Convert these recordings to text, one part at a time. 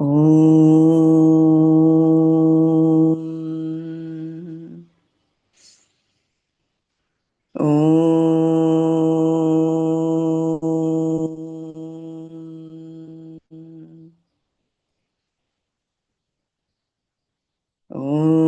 Om. Om. Om.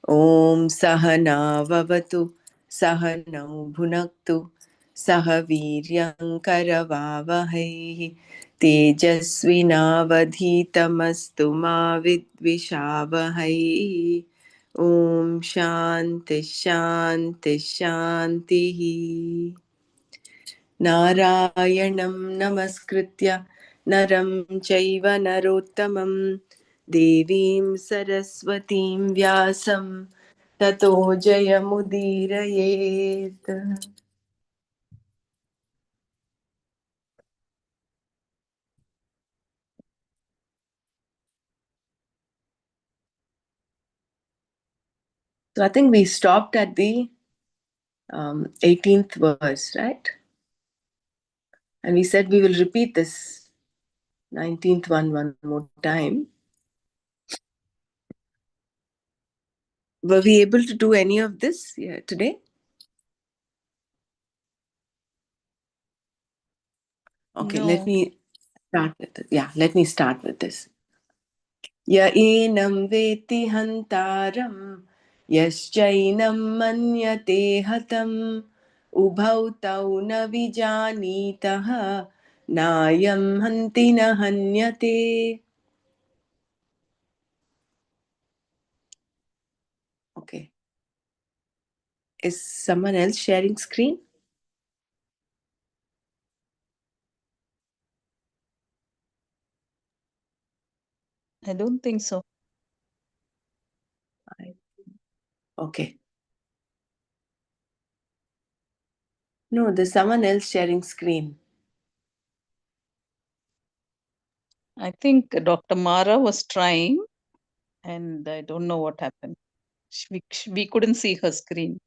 Om Sahana Vavatu Sahanau Bhunaktu Saha Viryam Karavavahai Tejasvinavadhitamastu ma vidvishavahai. Om Shanti Shanti Shanti. Narayanam Namaskritya Naram Chaiva Narottamam Devim Saraswatim Vyasam Tato Jayamudirayet. So I think we stopped at the 18th verse, right? And we said we will repeat this 19th one more time. Were we able to do any of this today? Okay, No. let me start with it. Yeah, let me start with this. Ya enam veti hantaram yaschainam manyate hatam ubhau tau na vijanitaha nayam hanti na hanyate. Okay. Is someone else sharing screen? I don't think so. Okay. No, there's someone else sharing screen. I think Dr. Mara was trying, and I don't know what happened. We couldn't see her screen.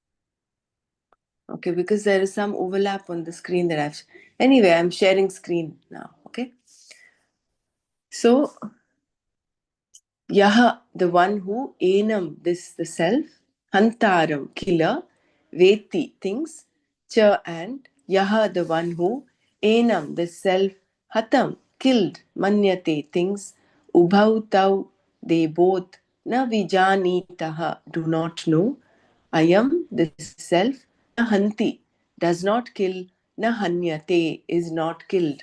Okay, because there is some overlap on the screen that I've... Anyway, I'm sharing screen now, okay? So, Yaha, the one who, enam, this the self, hantaram, killer, veti, things, cha, and Yaha, the one who, enam, the self, hatam, killed, manyate, things, ubhau tau, they both, na vijanitaha, do not know, ayam, the self, na hanti, does not kill, na hanyate, is not killed.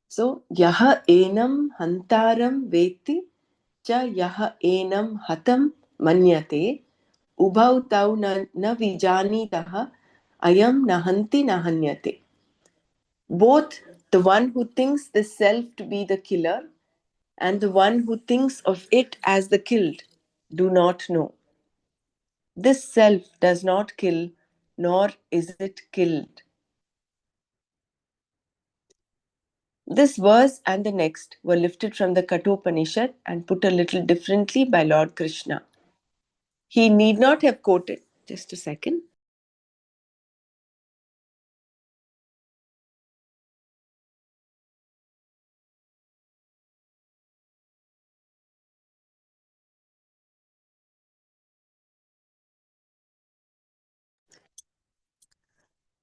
So, yaha enam hantaram veti cha yaha enam hatam manyate ubhau tau na vijanitaha ayam nahanti nahanyate. Both the one who thinks the self to be the killer and the one who thinks of it as the killed do not know. This self does not kill, nor is it killed. This verse and the next were lifted from the Kathopanishad and put a little differently by Lord Krishna. He need not have quoted, just a second.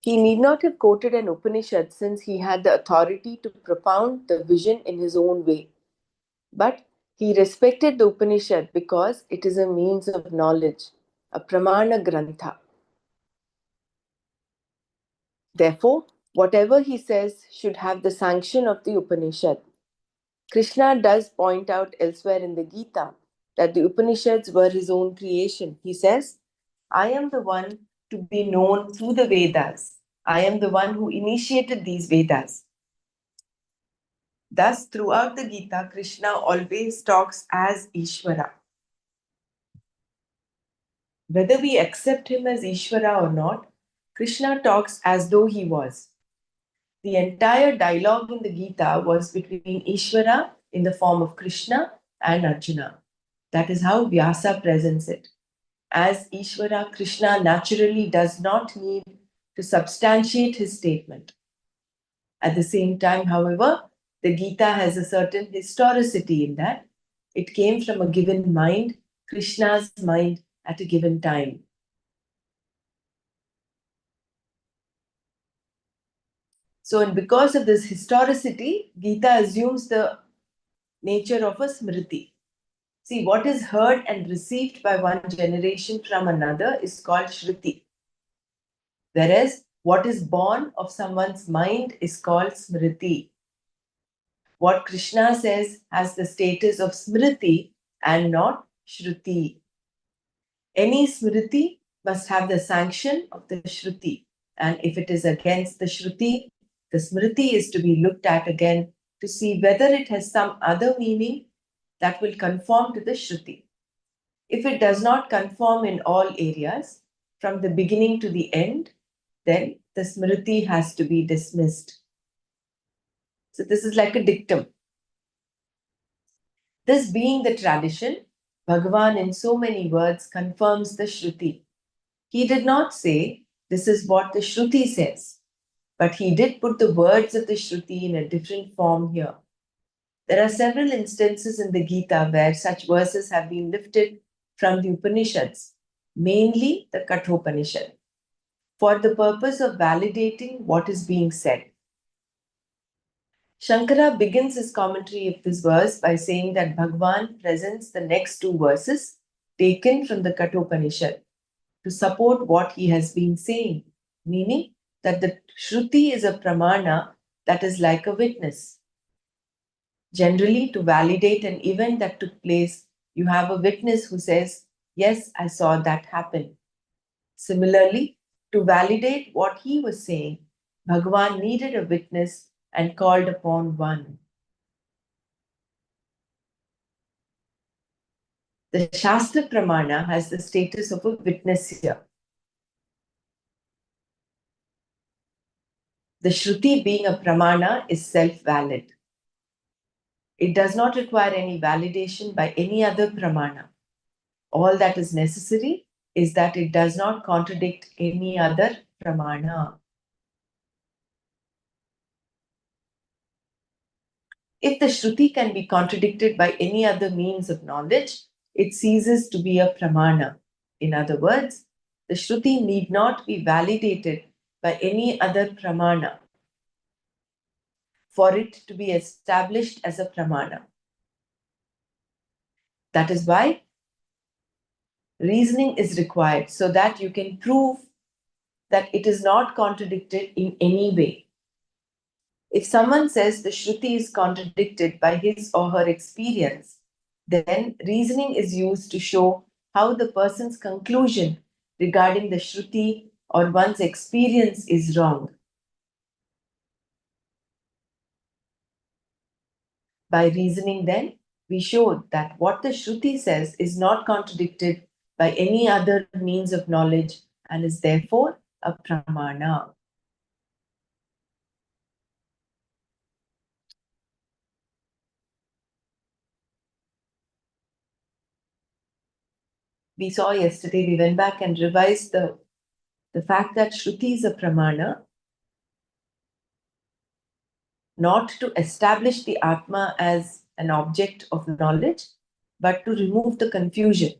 He need not have quoted an Upanishad since he had the authority to propound the vision in his own way. But he respected the Upanishad because it is a means of knowledge, a pramana grantha. Therefore, whatever he says should have the sanction of the Upanishad. Krishna does point out elsewhere in the Gita that the Upanishads were his own creation. He says, I am the one to be known through the Vedas. I am the one who initiated these Vedas. Thus, throughout the Gita, Krishna always talks as Ishvara. Whether we accept him as Ishvara or not, Krishna talks as though he was. The entire dialogue in the Gita was between Ishvara in the form of Krishna and Arjuna. That is how Vyasa presents it. as Ishvara, Krishna naturally does not need to substantiate his statement. At the same time, however, the Gita has a certain historicity in that it came from a given mind, Krishna's mind at a given time. So, and because of this historicity, Gita assumes the nature of a smriti. See, what is heard and received by one generation from another is called shruti, whereas what is born of someone's mind is called smriti. What Krishna says has the status of smriti and not shruti. Any smriti must have the sanction of the shruti, and if it is against the shruti, the smriti is to be looked at again to see whether it has some other meaning that will conform to the shruti. If it does not conform in all areas, from the beginning to the end, then the smriti has to be dismissed. So this is like a dictum. This being the tradition, Bhagavan in so many words confirms the shruti. He did not say, this is what the shruti says, but he did put the words of the shruti in a different form here. There are several instances in the Gita where such verses have been lifted from the Upanishads, mainly the Kathopanishad, for the purpose of validating what is being said. Shankara begins his commentary of this verse by saying that Bhagavan presents the next two verses taken from the Kathopanishad to support what he has been saying, meaning that the Shruti is a pramana that is like a witness. Generally, to validate an event that took place, you have a witness who says, yes, I saw that happen. Similarly, to validate what he was saying, Bhagavan needed a witness and called upon one. The Shastra Pramana has the status of a witness here. The Shruti being a Pramana is self-valid. It does not require any validation by any other Pramana. All that is necessary is that it does not contradict any other Pramana. If the Shruti can be contradicted by any other means of knowledge, it ceases to be a Pramana. In other words, the Shruti need not be validated by any other Pramana for it to be established as a Pramana. That is why reasoning is required so that you can prove that it is not contradicted in any way. If someone says the Shruti is contradicted by his or her experience, then reasoning is used to show how the person's conclusion regarding the Shruti or one's experience is wrong. By reasoning, then, we show that what the Shruti says is not contradicted by any other means of knowledge and is therefore a pramana. We saw yesterday, we went back and revised the fact that Shruti is a pramana, not to establish the Atma as an object of knowledge, but to remove the confusion.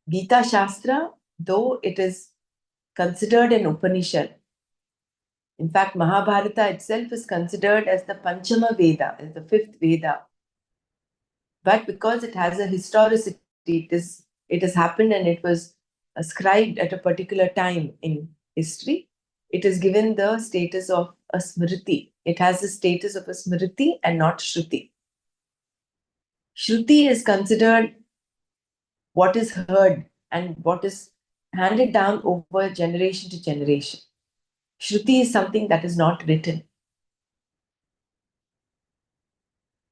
Gita Shastra, though it is considered an Upanishad, in fact, Mahabharata itself is considered as the Panchama Veda, as the fifth Veda. But because it has a historicity, it has happened and it was ascribed at a particular time in history, it is given the status of a smriti. It has the status of a smriti and not shruti. Shruti is considered what is heard and what is handed down over generation to generation. Shruti is something that is not written.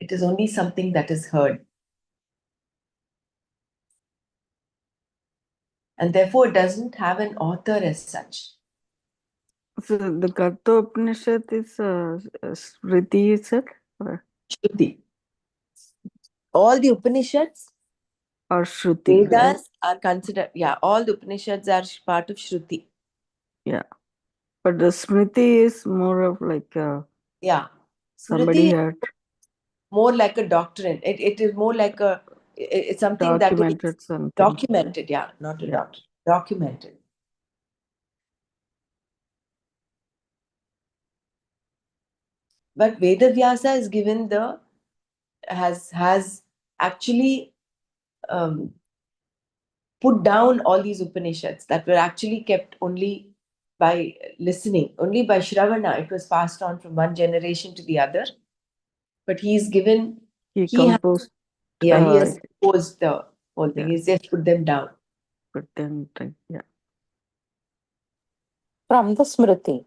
It is only something that is heard. And therefore it doesn't have an author as such. So the Kathopanishad is Smriti, you said? Shruti. All the Upanishads, Or Shruti, right? Vedas are considered, yeah, all the Upanishads are part of Shruti. Yeah. But the Smriti is more of like Yeah. somebody Smriti is had more like a doctrine. It is more like it's something that is documented something. documented, yeah, not a Yeah. doctrine, documented. But Vedavyasa is given the has actually um, put down all these Upanishads that were actually kept only by listening, only by Shravana. It was passed on from one generation to the other. But he's given, He he has, composed, yeah, he has composed the whole thing. yeah, He's just put them down. but then, yeah. From the Smriti.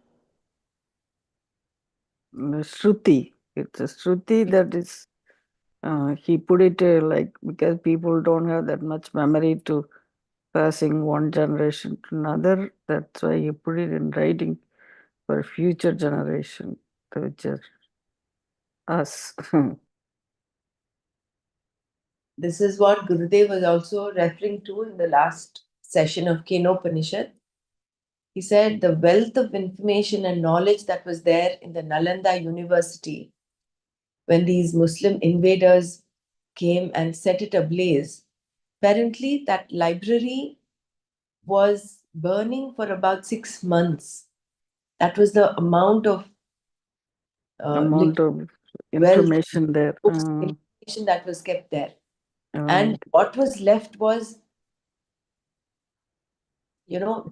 The Shruti. It's a Shruti that is, he put it like, because people don't have that much memory to passing one generation to another. That's why he put it in writing for future generation, which is us. This is what Gurudev was also referring to in the last session of Kenopanishad. He said the wealth of information and knowledge that was there in the Nalanda University when these Muslim invaders came and set it ablaze. Apparently, that library was burning for about 6 months. That was the amount of Amount of wealth, information there. books, information that was kept there. And Right. what was left was,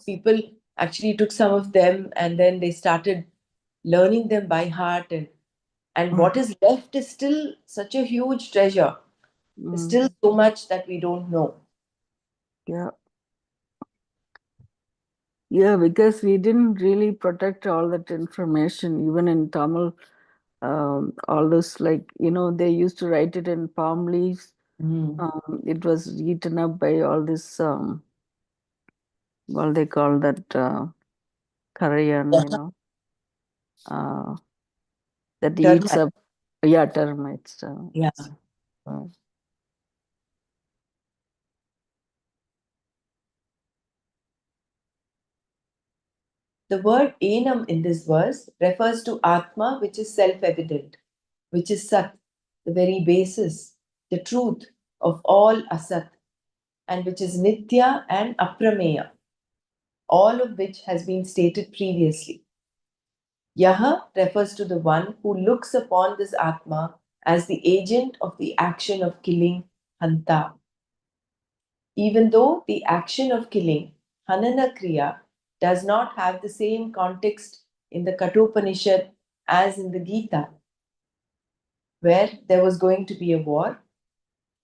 people actually took some of them and then they started learning them by heart. And what is left is still such a huge treasure. There's still so much that we don't know. Yeah. Yeah, because we didn't really protect all that information, even in Tamil. All this, like, they used to write it in palm leaves. Mm. It was eaten up by all this, what they call that, Karayan, uh, that eats Termite. up, yeah, termites. Yeah. Uh, The word enam in this verse refers to Atma, which is self evident, which is Sat, the very basis, the truth of all Asat, and which is Nitya and Aprameya, all of which has been stated previously. Yaha refers to the one who looks upon this Atma as the agent of the action of killing Hanta. Even though the action of killing, Hanana Kriya, does not have the same context in the Kathopanishad as in the Gita, where there was going to be a war,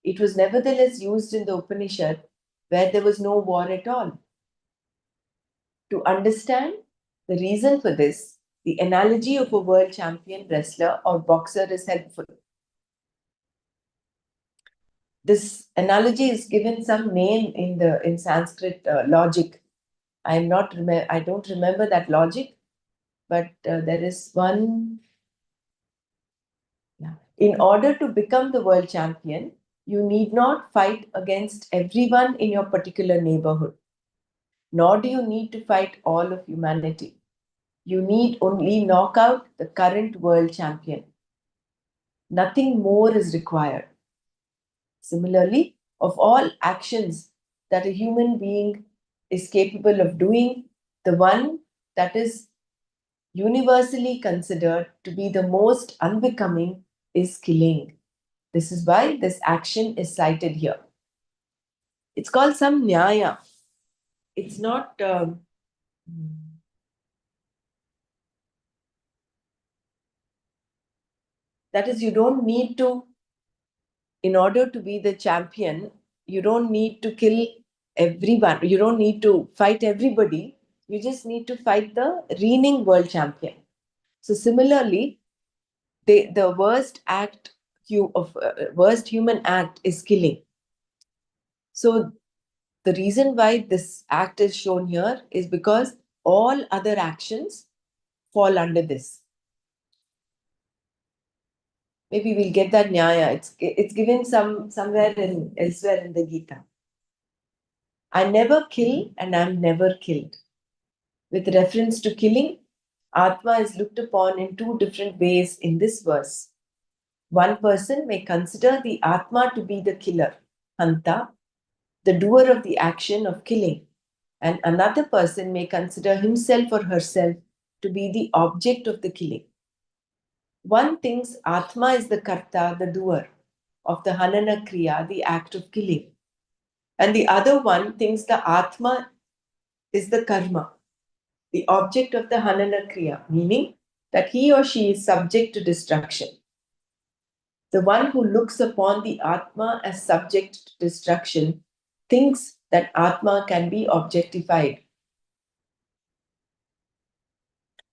it was nevertheless used in the Upanishad where there was no war at all. To understand the reason for this, the analogy of a world champion wrestler or boxer is helpful. This analogy is given some name in Sanskrit logic. I don't remember that logic, but there is one. Yeah. In order to become the world champion, you need not fight against everyone in your particular neighborhood, nor do you need to fight all of humanity. You need only knock out the current world champion. Nothing more is required. Similarly, of all actions that a human being is capable of doing, the one that is universally considered to be the most unbecoming is killing. This is why this action is cited here. It's called some nyaya. It's not, that is, you don't need to, in order to be the champion, you don't need to kill everyone. You don't need to fight everybody. You just need to fight the reigning world champion. So, similarly, the worst act worst human act is killing. So the reason why this act is shown here is because all other actions fall under this. Maybe we'll get that nyaya. It's given somewhere elsewhere in the Gita. I never kill and I'm never killed. With reference to killing, Atma is looked upon in two different ways in this verse. One person may consider the Atma to be the killer, Hanta, the doer of the action of killing, and another person may consider himself or herself to be the object of the killing. One thinks Atma is the Karta, the doer of the Hanana Kriya, the act of killing, and the other one thinks the Atma is the Karma, the object of the Hanana Kriya, meaning that he or she is subject to destruction. The one who looks upon the Atma as subject to destruction thinks that Atma can be objectified.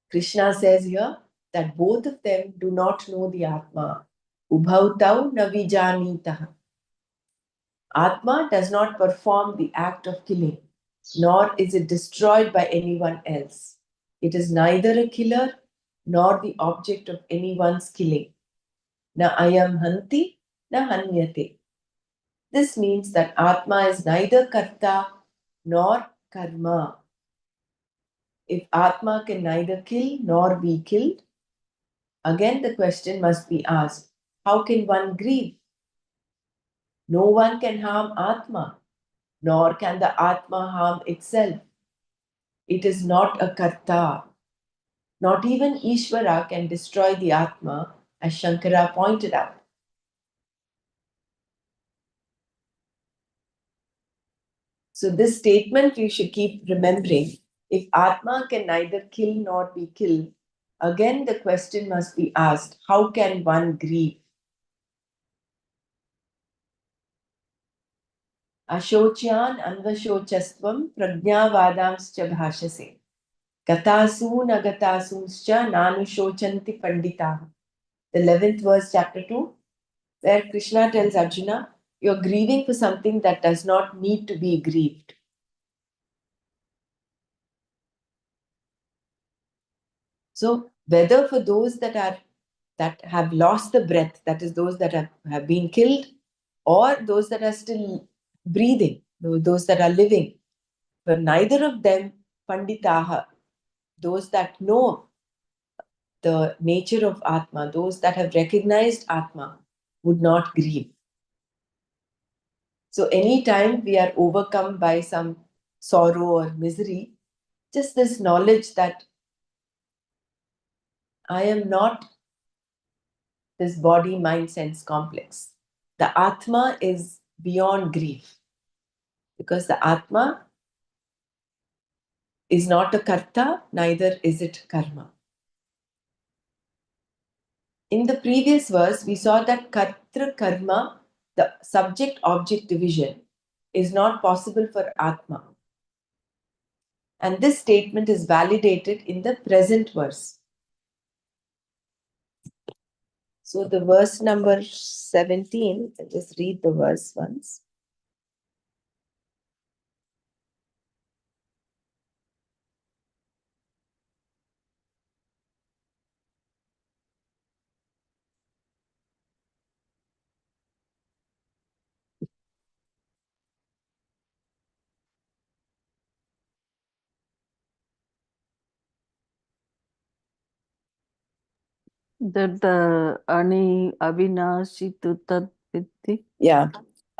Krishna says here that both of them do not know the Atma. Ubhautau na vijanitah. Atma does not perform the act of killing, nor is it destroyed by anyone else. It is neither a killer nor the object of anyone's killing. Na ayam hanti, na hanyate. This means that Atma is neither karta nor karma. If Atma can neither kill nor be killed, again the question must be asked, how can one grieve? No one can harm Atma, nor can the Atma harm itself. It is not a karta. Not even Ishvara can destroy the Atma, as Shankara pointed out. So this statement you should keep remembering. If Atma can neither kill nor be killed, again the question must be asked, how can one grieve? Ashocyan anvashochastvam prajnavadamscha bhashase. Gatasun agatasuscha nanushocanti pandita. The 11th verse, chapter 2, where Krishna tells Arjuna, you're grieving for something that does not need to be grieved. So, whether for those that have lost the breath, that is, those that have been killed, or those that are still breathing, those that are living, for neither of them, Panditaha, those that know the nature of Atma, those that have recognized Atma, would not grieve. So, anytime we are overcome by some sorrow or misery, just this knowledge that I am not this body, mind, sense complex. The Atma is beyond grief because the Atma is not a karta, neither is it karma. In the previous verse, we saw that kartra karma, the subject object division, is not possible for Atma. And this statement is validated in the present verse. So the verse number 17, I'll just read the verse once. That the Ani Avinashi tu tad vitti. Yeah.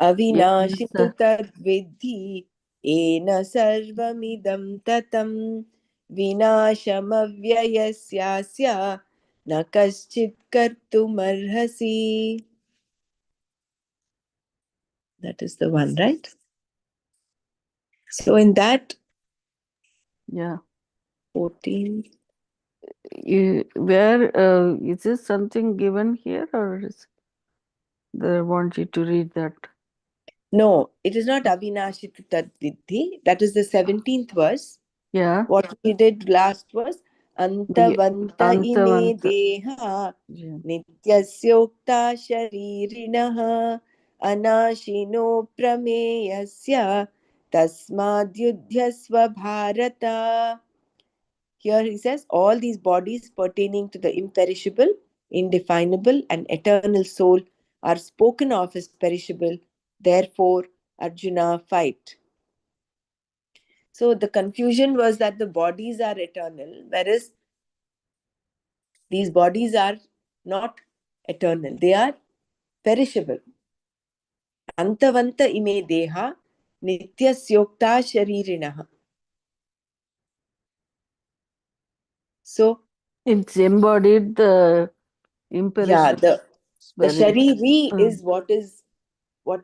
Avinashitu Yes, tadvidhi ena sarvamidam tatam vinashamavyyasyasya na kaschit kartumarhasi. That is the one, right? So in that yeah. 14, Where is this something given here, or is they want you to read that? no, it is not avinashitu tadvidhi. That is the 17th verse. Yeah. What we did last was Antavanta ime Antavanta. deha Yeah. Nityasyokta sharirinaha Anashino prameyasya Tasmadyudhyasva bharata. Here he says, all these bodies pertaining to the imperishable, indefinable, and eternal soul are spoken of as perishable. Therefore, Arjuna, fight. So the confusion was that the bodies are eternal, whereas these bodies are not eternal. They are perishable. Antavanta ime deha nityasyokta sharirinaha. So, It's embodied the yeah, imperishable. the Very shariri is what is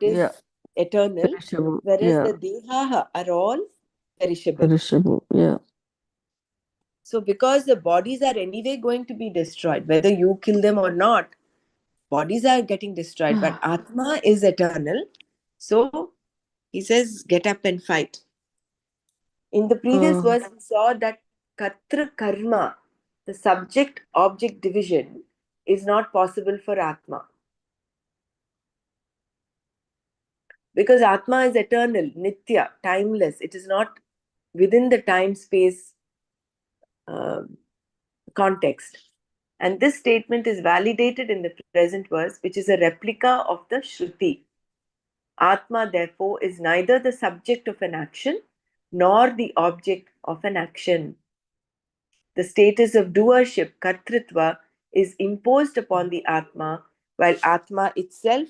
yeah, eternal, perishable. whereas Yeah, the deha are all perishable. perishable. Yeah. So because the bodies are anyway going to be destroyed, whether you kill them or not, bodies are getting destroyed, but Atma is eternal. So he says, get up and fight. In the previous verse, we saw that Katra Karma, the subject object division, is not possible for Atma. Because Atma is eternal, Nitya, timeless. It is not within the time space context. And this statement is validated in the present verse, which is a replica of the Shruti. Atma, therefore, is neither the subject of an action nor the object of an action. The status of doership, kartritva, is imposed upon the Atma, while Atma itself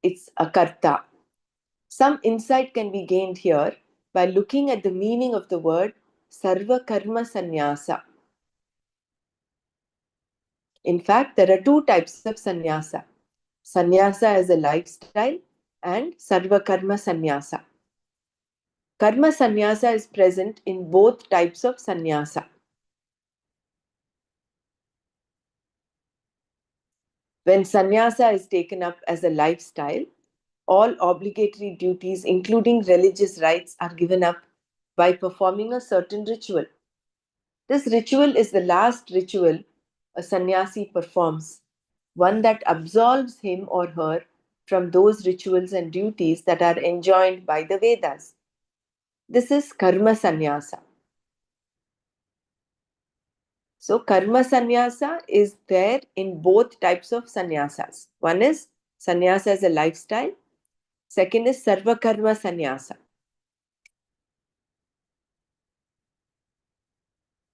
it's a karta. Some insight can be gained here by looking at the meaning of the word sarva karma sannyasa. In fact, there are two types of sannyasa. Sannyasa as a lifestyle and sarva karma sannyasa. Karma sannyasa is present in both types of sannyasa. When sannyasa is taken up as a lifestyle, all obligatory duties, including religious rites, are given up by performing a certain ritual. This ritual is the last ritual a sannyasi performs, one that absolves him or her from those rituals and duties that are enjoined by the Vedas. This is karma sannyasa. So, karma sannyasa is there in both types of sannyasas. One is sannyasa as a lifestyle, second is sarva karma sannyasa.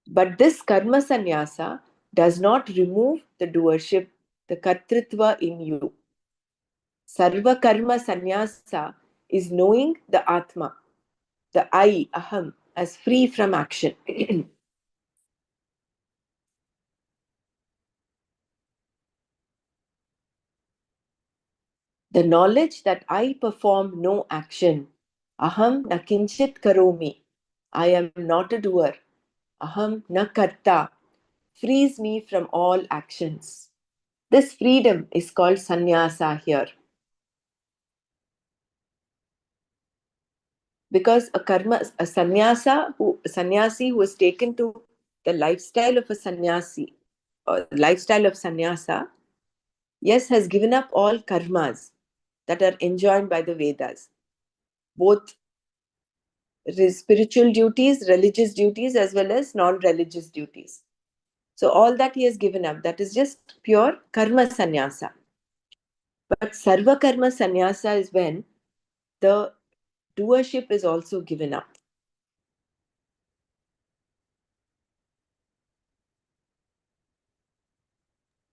But this karma sannyasa does not remove the doership, the kartritva in you. Sarva karma sannyasa is knowing the Atma, the I, Aham, as free from action. The knowledge that I perform no action. Aham na kinchit karomi. I am not a doer. Aham na karta. Frees me from all actions. This freedom is called sannyasa here. Because a sannyasi who is taken to the lifestyle of a sannyasi, or lifestyle of sannyasa, yes, has given up all karmas that are enjoined by the Vedas, both spiritual duties, religious duties, as well as non-religious duties. So all that he has given up, that is just pure karma sannyasa. But sarva karma sannyasa is when the doership is also given up.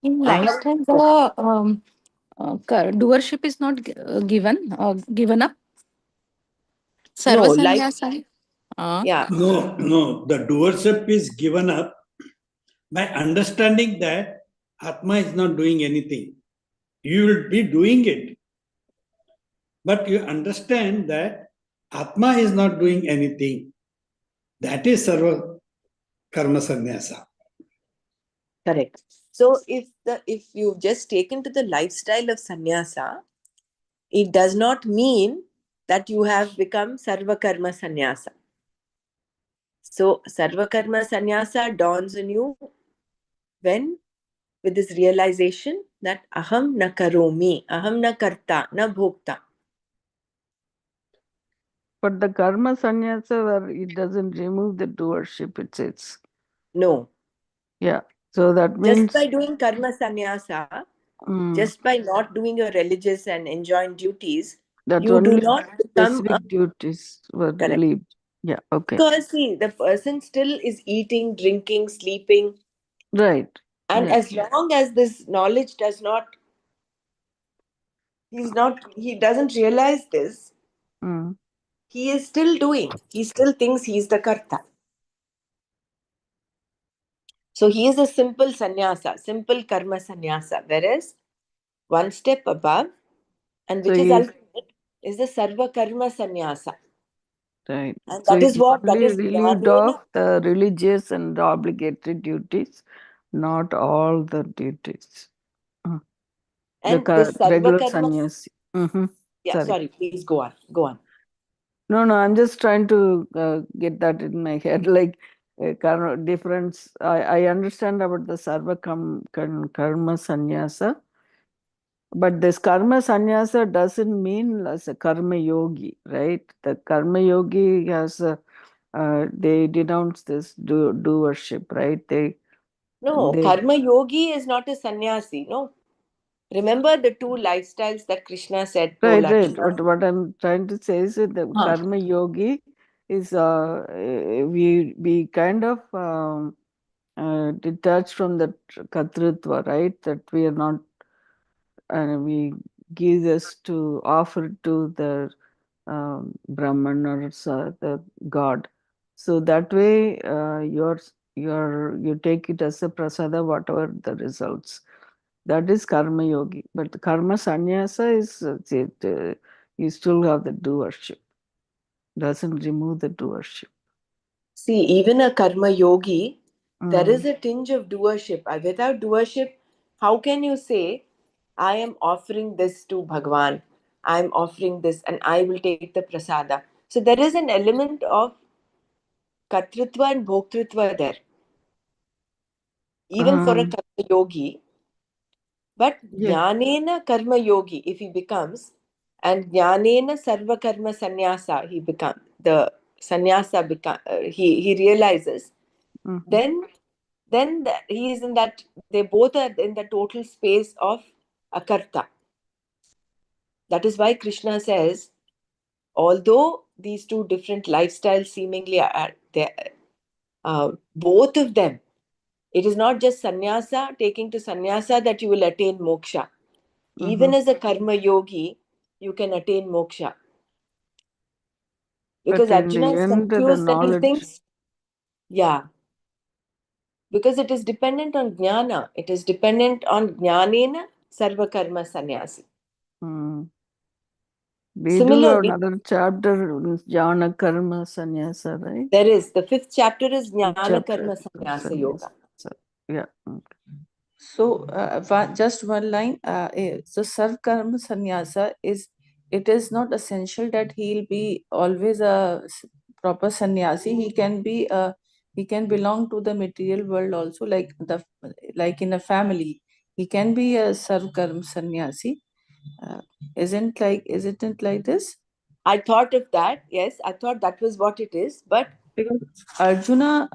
In lifestyle, the doership is not given up. No, Sarva like, sannyasa. yeah, No, no, the doership is given up by understanding that Atma is not doing anything. You will be doing it, but you understand that Atma is not doing anything. That is Sarva Karma Sannyasa. correct. So if you've just taken to the lifestyle of sannyasa, it does not mean that you have become sarva karma sannyasa. So sarva karma sannyasa dawns on you when with this realization that aham na karomi, aham na karta, na bhokta. But the karma sannyasa, where it doesn't remove the doership, it says. No. Yeah. So that means. Just by doing karma sannyasa, just by not doing your religious and enjoined duties, you do not become specific duties were relieved. Yeah. Okay. Because see, the person still is eating, drinking, sleeping. Right. And as long as this knowledge does not, he doesn't realize this, he is still doing. He still thinks he is the karta. So he is a simple sannyasa, simple karma sannyasa. Whereas one step above, and which is ultimate, is the sarva karma sannyasa. Right. And So that is what, that is relieved of the religious and obligatory duties, not all the duties. And the this sarva regular karma. sannyasi. Yeah, sorry, please go on. Go on. No, I'm just trying to get that in my head, like difference. I understand about the sarva karma sannyasa, but this karma sannyasa doesn't mean as a karma yogi, right? The karma yogi has they denounce this doership, right? No, karma yogi is not a sannyasi. No. Remember the two lifestyles that Krishna said. Right. What I'm trying to say is that the karma yogi is we kind of detached from the katrutva, right? That we are not, and we give this to offer to the Brahman or the God. So that way, you take it as a prasada, whatever the results. That is karma yogi. But the karma sannyasa is you still have the doership. Doesn't remove the doership. See, even a karma yogi, there is a tinge of doership. Without doership, how can you say, I am offering this to Bhagwan, I am offering this and I will take the prasada. So there is an element of katrutva and bhoktritva there. Even for a karma yogi. But jnanena karma yogi, if he becomes, and jnanena sarva karma sannyasa, he becomes, the sannyasa he realizes, then he is in that, they both are in the total space of akarta. That is why Krishna says, although these two different lifestyles seemingly are there, both of them, it is not just sannyasa, taking to sannyasa that you will attain moksha. Even as a karma yogi, you can attain moksha. Because Arjuna is confused and he thinks, because it is dependent on jnana. It is dependent on jnanena sarva karma sannyasi. We Similarly, do another chapter, jnana karma sannyasa, right? There is. The 5th chapter is jnana karma sannyasa yoga. Yeah. So just one line. So sarva karma sannyasa it is not essential that he'll be always a proper sannyasi. He can belong to the material world also, like in a family. He can be a sarva karma sannyasi. Isn't it like this? I thought of that. Yes, I thought that was what it is. But because Arjuna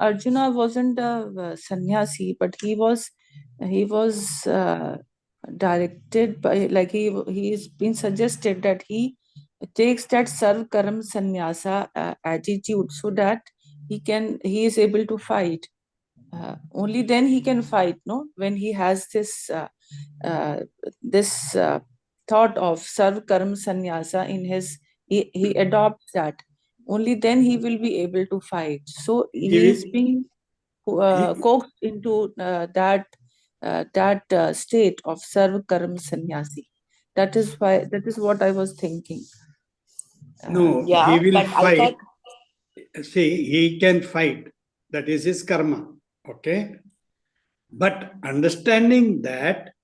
wasn't a sannyasi, but he was directed by, like, he's been suggested that he takes that sarv karam sannyasa attitude, so that he is able to fight. Only then he can fight, no? When he has this thought of sarv karam sannyasa in his, he adopts that. Only then he will be able to fight. So he is being coaxed into that state of sarva karma sannyasi. That is what I was thinking. No, he will fight. See, he can fight. That is his karma. Okay. But understanding that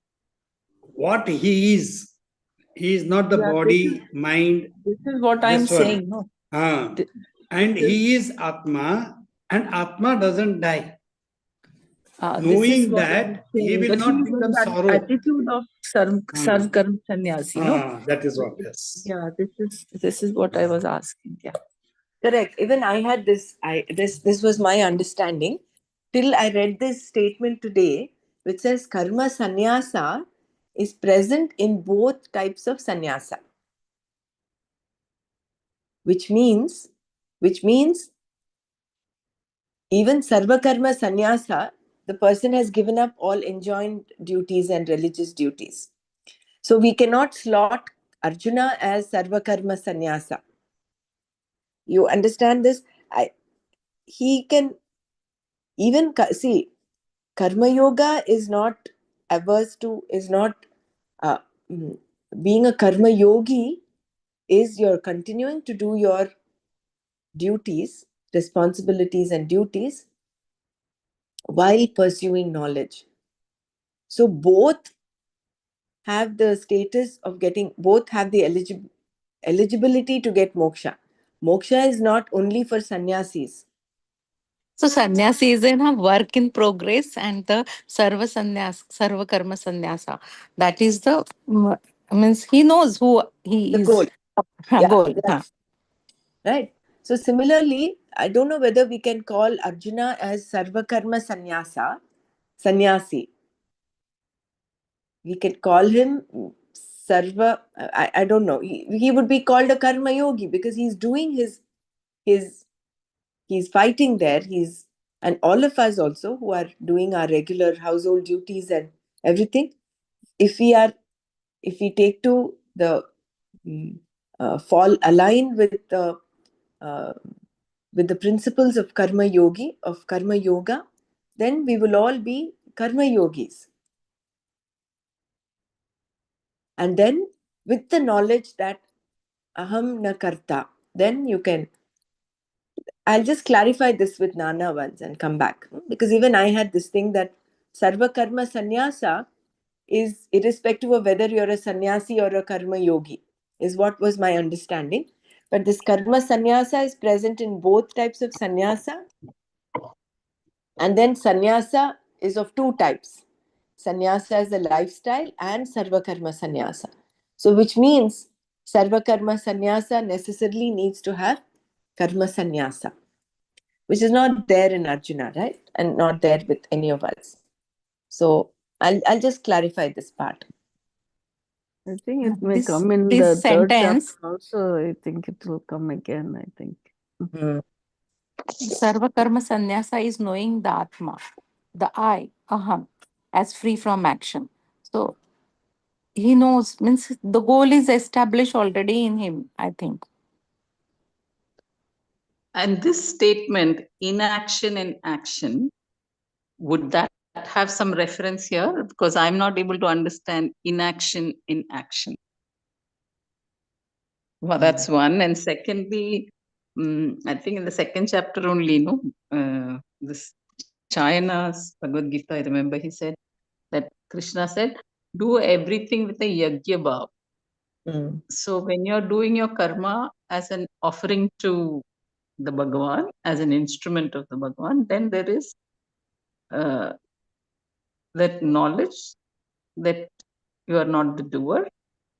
what he is not the body, mind. This is what I'm saying. No. And he is Atma, and Atma doesn't die. knowing that he will not become sorrow. Attitude of sarv karma sannyasi, no? That is what. Yes. Yeah, this is what I was asking. Yeah. Correct. Even I had this was my understanding till I read this statement today, which says karma sannyasa is present in both types of sannyasa. Which means even sarva karma sannyasa, the person has given up all enjoined duties and religious duties. So we cannot slot Arjuna as sarva karma sannyasa. You understand this? He can even see karma yoga is not averse to, is not uh, mm, being a karma yogi is you're continuing to do your duties, responsibilities and duties while pursuing knowledge. So both have the status of getting, both have the eligibility to get moksha. Moksha is not only for sannyasis. So sannyasi is in a work in progress, and the sarva karma sannyasa. That is the means he knows who he The is. goal. Yeah, Goal. yeah. Right. So similarly, I don't know whether we can call Arjuna as sarva karma sannyasi. We can call him sarva. I don't know. He would be called a karma yogi because he's doing his he's fighting there. And all of us also who are doing our regular household duties and everything. If we take to the fall align uh, with the principles of karma yoga, then we will all be karma yogis. And then with the knowledge that aham na karta, then you can. I'll just clarify this with Nana once and come back, because even I had this thing that sarva karma sannyasa is irrespective of whether you're a sannyasi or a karma yogi, is what was my understanding. But this karma sannyasa is present in both types of sannyasa. And then sannyasa is of two types. Sannyasa is a lifestyle and sarva karma sannyasa. So which means sarva karma sannyasa necessarily needs to have karma sannyasa, which is not there in Arjuna, right? And not there with any of us. So I'll just clarify this part. I think it may This, come in this the third sentence, chapter also. I think it will come again, I think. sarva karma sannyasa is knowing the atma, the I, aham, as free from action. So he knows, means the goal is established already in him, I think. And this statement, inaction and action, would that have some reference here? Because I'm not able to understand inaction in action. Well, that's one. And secondly, I think in the second chapter only, this Chayana's Bhagavad Gita, I remember he said that Krishna said, do everything with a yagya bhav. So when you're doing your karma as an offering to the Bhagavan, as an instrument of the Bhagavan, then there is that knowledge that you are not the doer,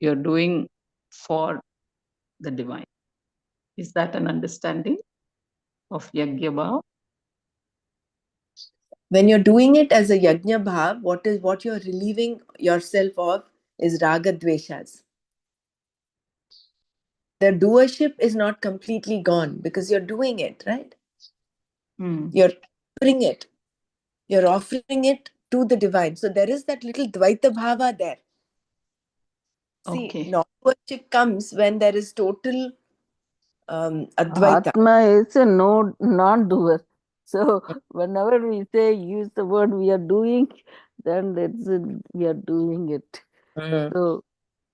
you're doing for the divine. Is that an understanding of yagya bhav? When you're doing it as a yajna bhav, what you're relieving yourself of is raga dveshas. The doership is not completely gone because you're doing it, right? You're offering it. You're offering it to the divine. So there is that little dvaita bhava there. See, non-worship comes when there is total advaita. Atma is a non-doer. So whenever we say use the word we are doing, then we are doing it. So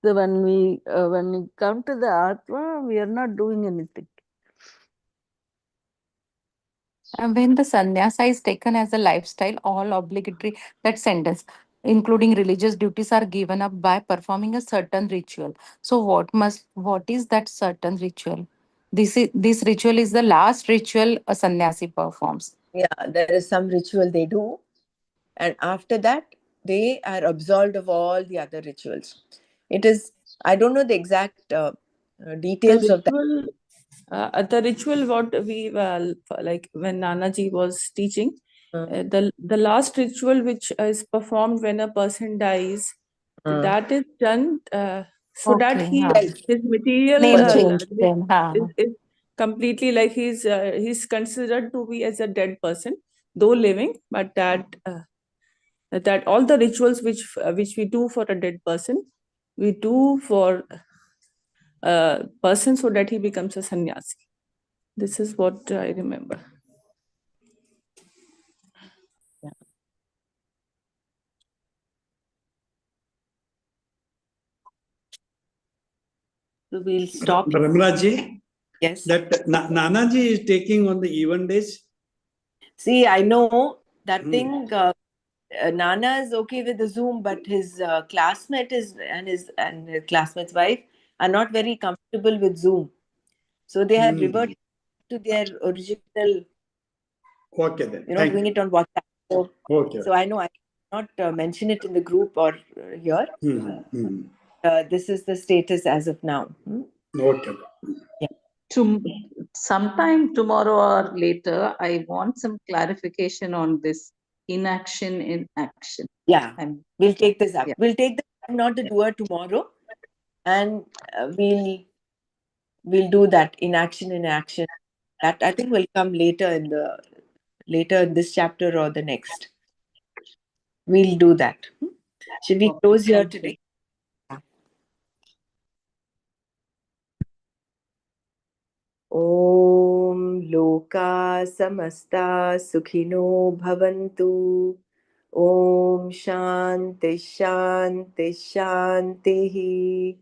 when we come to the Atma, we are not doing anything. And when the sannyasa is taken as a lifestyle, all obligatory, that sentence, including religious duties, are given up by performing a certain ritual. So what is that certain ritual? This ritual is the last ritual a sannyasi performs. Yeah, there is some ritual they do. and after that they are absolved of all the other rituals. It is, I don't know the exact details of that. The ritual what we like when Nanaji was teaching, the last ritual which is performed when a person dies, that is done so that Okay, हाँ. his material Name change then, हाँ. is completely like he's considered to be as a dead person, though living, but that all the rituals which we do for a dead person, we do for a person so that he becomes a sannyasi. This is what I remember. So we'll stop. Ramraji, Yes. that Nanaji is taking on the even days. See, I know that thing. Nana is okay with the Zoom, but his classmate and his classmate's wife are not very comfortable with Zoom, so they have reverted to their original. Okay then. Doing it on WhatsApp. So, Okay. so I know I cannot mention it in the group or here. This is the status as of now. Okay. Sometime tomorrow or later, I want some clarification on this inaction in action. Yeah, we'll take this up. Yeah. We'll take the I'm not the doer tomorrow, and we'll do that inaction in action. That I think will come later in this chapter or the next. We'll do that. Should we close here today? Om Loka Samasta Sukhino Bhavantu. Om Shanti Shanti Shanti.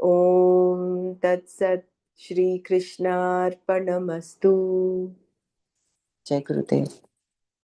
Om Tat Sat Shri Krishna Arpanamastu. Jai Gurudev.